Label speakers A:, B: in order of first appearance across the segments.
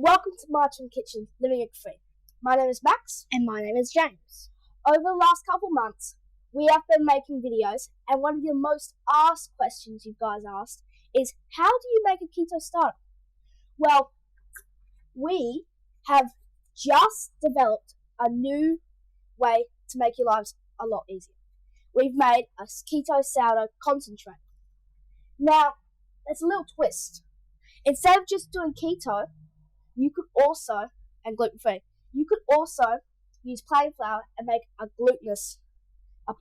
A: Welcome to Martin Kitchen, Living It Free. My name is Max.
B: And my name is James.
A: Over the last couple months, we have been making videos, and one of the most asked questions you guys asked is, how do you make a keto starter? Well, we have just developed a new way to make your lives a lot easier. We've made a keto sourdough concentrate. Now, there's a little twist. Instead of just doing keto, you could also, and gluten-free, you could also use plain flour and make a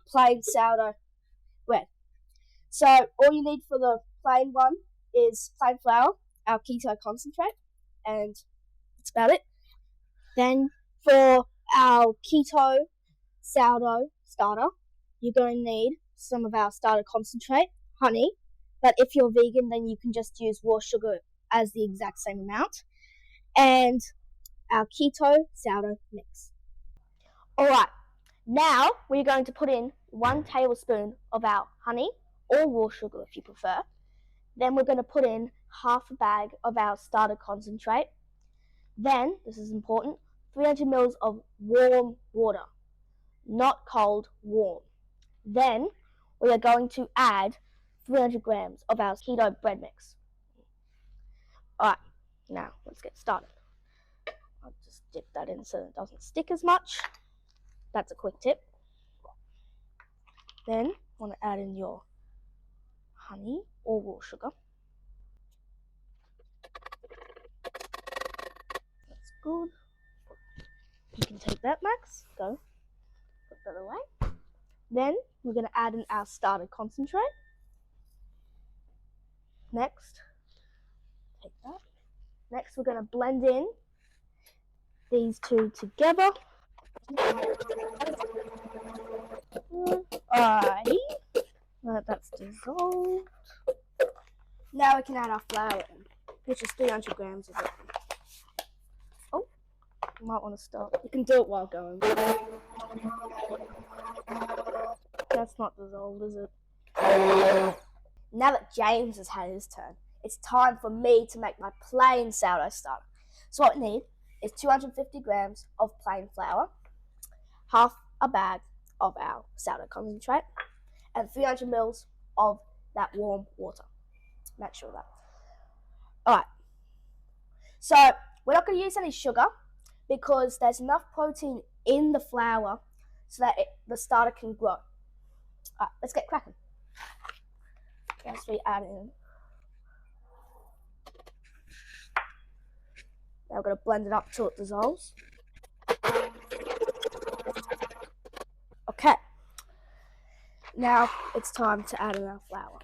A: plain sourdough bread. So all you need for the plain one is plain flour, our keto concentrate, and that's about it.
B: Then for our keto sourdough starter, you're going to need some of our starter concentrate, honey, but if you're vegan, then you can just use raw sugar as the exact same amount, and our keto sourdough mix. Alright, now we're going to put in 1 tablespoon of our honey, or raw sugar if you prefer. Then we're going to put in half a bag of our starter concentrate. Then, this is important, 300 ml of warm water, not cold, warm. Then we are going to add 300 grams of our keto bread mix. Alright, now let's get started. I'll just dip that in so it doesn't stick as much. That's a quick tip. Then you want to add in your honey or raw sugar. That's good. You can take that, Max. Go. Put that away. Then we're going to add in our starter concentrate. Next, take that. Next, we're going to blend in these two together. Alrighty. That's dissolved.
A: Now we can add our flour in, which is 300 grams of it.
B: Oh, you might want to stop.
A: You can do it while going.
B: That's not dissolved, is it?
A: Now that James has had his turn, it's time for me to make my plain sourdough starter. So what we need is 250 grams of plain flour, half a bag of our sourdough concentrate, and 300 ml of that warm water. Make sure of that. Alright, so we're not going to use any sugar because there's enough protein in the flour so that the starter can grow. Alright, let's get cracking. First we add in. Now we're going to blend it up till it dissolves. Okay. Now it's time to add in our flour.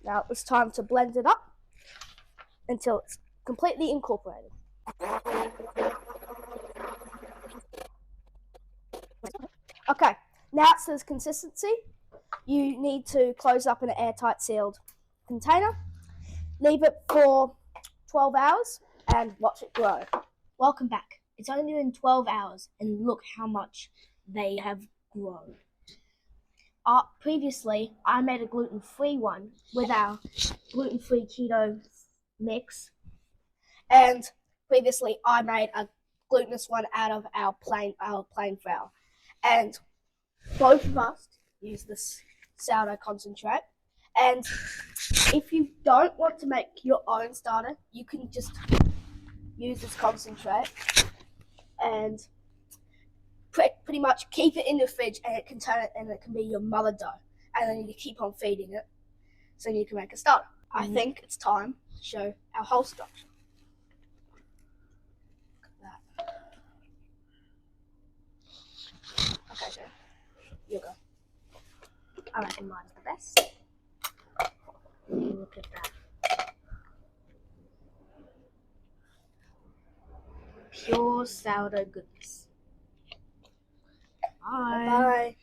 A: Now it's time to blend it up until it's completely incorporated. Okay, now it's this consistency. You need to close up in an airtight sealed container. Leave it for 12 hours and watch it grow.
B: Welcome back. It's only been 12 hours and look how much they have grown. Previously, I made a gluten-free one with our gluten-free keto mix.
A: And previously I made a glutinous one out of our plain flour. And both of us use this sourdough concentrate. And if you don't want to make your own starter, you can just use this concentrate and pretty much keep it in the fridge, and it can turn it, and it can be your mother dough, and then you keep on feeding it so you can make a starter. I think it's time to show our whole structure. Look at that. Okay, Joe, you go.
B: I reckon mine's the best. Look at that. Pure sourdough goodness. Bye.
A: Bye.